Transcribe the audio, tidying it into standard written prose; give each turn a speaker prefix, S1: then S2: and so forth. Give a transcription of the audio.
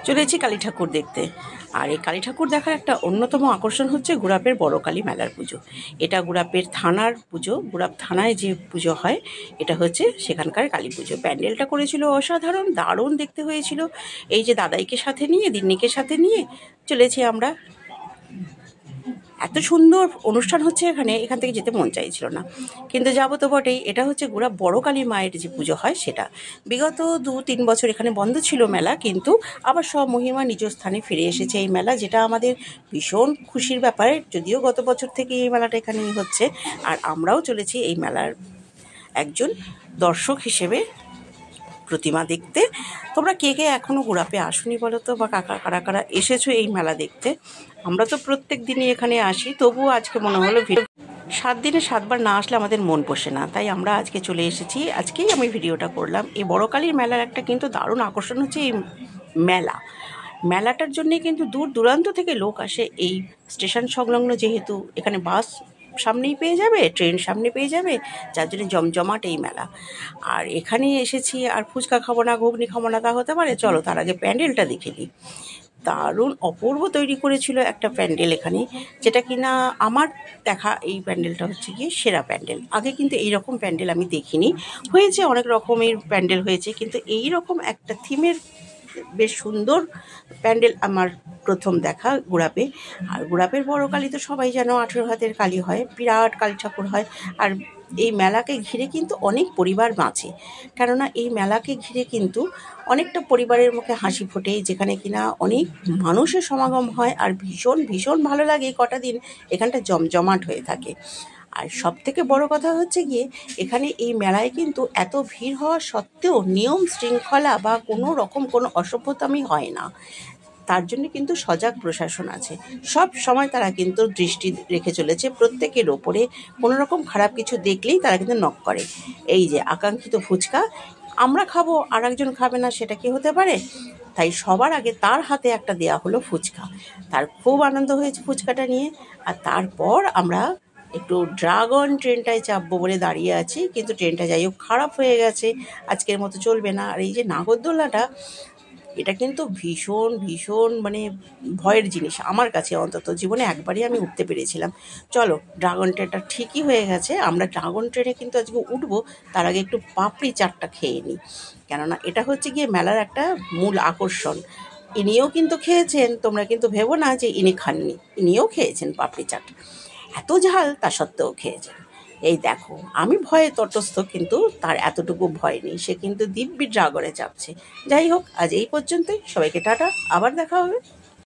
S1: চলেছি কালী ঠাকুর দেখতে। আর এই কালী ঠাকুর দেখার একটা অন্যতম আকর্ষণ হচ্ছে গুড়াপের বড় কালী মেলার পুজো। এটা গুড়াপের থানার পুজো, গুড়াপ থানায় যে পুজো হয় এটা হচ্ছে সেখানকার কালী পুজো। প্যান্ডেলটা করেছিল অসাধারণ, দারুণ দেখতে হয়েছিল। এই যে দাদাইকে সাথে নিয়ে, দিন্নিকে সাথে নিয়ে চলেছি আমরা। এত সুন্দর অনুষ্ঠান হচ্ছে এখান থেকে যেতে মন চাইছিল না, কিন্তু যাবো তো বটেই। এটা হচ্ছে গুড়া বড় কালী মায়ের যে পুজো হয় সেটা। বিগত 2-3 বছর এখানে বন্ধ ছিল মেলা, কিন্তু আবার সব মহিমা নিজ স্থানে ফিরে এসেছে এই মেলা, যেটা আমাদের ভীষণ খুশির ব্যাপার। যদিও গত বছর থেকে এই মেলাটা এখানেই হচ্ছে, আর আমরাও চলেছি এই মেলার একজন দর্শক হিসেবে প্রতিমা দেখতে। তোমরা কে কে এখনও গুড়াপে আসনি বলো তো, বা কারা কারা এসেছো এই মেলা দেখতে? আমরা তো প্রত্যেক দিনই এখানে আসি, তবুও আজকে মনে হলো 7 দিনে 7 বার না আসলে আমাদের মন বসে না, তাই আমরা আজকে চলে এসেছি। আজকেই আমি ভিডিওটা করলাম। এই বড় কালীর মেলার একটা কিন্তু দারুণ আকর্ষণ হচ্ছে এই মেলাটার জন্যে কিন্তু দূর দূরান্ত থেকে লোক আসে। এই স্টেশন সংলগ্ন, যেহেতু এখানে বাস সামনেই পেয়ে যাবে, ট্রেন সামনে পেয়ে যাবে, যার জন্য জমজমাট এই মেলা। আর এখানে এসেছি, আর ফুচকা খাবো না, ঘুগনি খাবো না তা হতে পারে? চলো তার আগে প্যান্ডেলটা দেখে নিই। দারুণ অপূর্ব তৈরি করেছিল একটা প্যান্ডেল এখানে, যেটা কিনা আমার দেখা এই প্যান্ডেলটা হচ্ছে গিয়ে সেরা প্যান্ডেল। আগে কিন্তু এইরকম প্যান্ডেল আমি দেখিনি। হয়েছে অনেক রকমের প্যান্ডেল হয়েছে, কিন্তু এই রকম একটা থিমের বেশ সুন্দর প্যান্ডেল আমার প্রথম দেখা গুড়াপে। আর গুড়াপের বড় কালী তো সবাই যেন 18 হাতের কালী হয়, বিরাট কালী ঠাকুর হয়। আর এই মেলাকে ঘিরে কিন্তু অনেক পরিবার বাঁচে, কেননা এই মেলাকে ঘিরে কিন্তু অনেকটা পরিবারের মুখে হাসি ফোটে, যেখানে কিনা অনেক মানুষের সমাগম হয়। আর ভীষণ ভীষণ ভালো লাগে এই কটা দিন, এখানটা জমজমাট হয়ে থাকে। আর সব থেকে বড় কথা হচ্ছে গিয়ে এখানে এই মেলায় কিন্তু এত ভিড় হওয়া সত্ত্বেও নিয়ম শৃঙ্খলা বা কোনো রকম কোনো অসভ্যতামি হয় না। তার জন্য কিন্তু সজাগ প্রশাসন আছে, সব সময় তারা কিন্তু দৃষ্টি রেখে চলেছে প্রত্যেকের ওপরে। কোনো রকম খারাপ কিছু দেখলেই তারা কিন্তু নক করে। এই যে আকাঙ্ক্ষিত ফুচকা আমরা খাবো, আর একজন খাবে না, সেটা কি হতে পারে? তাই সবার আগে তার হাতে একটা দেয়া হলো ফুচকা। তার খুব আনন্দ হয়েছে ফুচকাটা নিয়ে। আর তারপর আমরা একটু ড্রাগন ট্রেনটায় চাপবো বলে দাঁড়িয়ে আছি, কিন্তু ট্রেনটা যাই হোক খারাপ হয়ে গেছে, আজকের মতো চলবে না। আর এই যে নাগরদোলনাটা, এটা কিন্তু ভীষণ ভীষণ মানে ভয়ের জিনিস আমার কাছে, অন্তত জীবনে একবারই আমি উঠতে পেরেছিলাম। চলো, ড্রাগন ট্রেনটা ঠিকই হয়ে গেছে, আমরা ড্রাগন ট্রেনে কিন্তু আজকে উঠবো। তার আগে একটু পাপড়ি চাটটা খেয়ে নিই, কেননা এটা হচ্ছে গিয়ে মেলার একটা মূল আকর্ষণ। ইনিও কিন্তু খেয়েছেন, তোমরা কিন্তু ভেবো না যে ইনি খাননি, ইনিও খেয়েছেন পাপড়ি চাট। এত ঝাল তা সত্ত্বেও খেয়েছেন। এই দেখো, আমি ভয়ে তটস্থ, কিন্তু তার এতটুকু ভয় নেই, সে কিন্তু দিব্যি ড্রাগনে চাপছে। যাই হোক, আজ এই পর্যন্তই। সবাইকে টাটা, আবার দেখা হবে।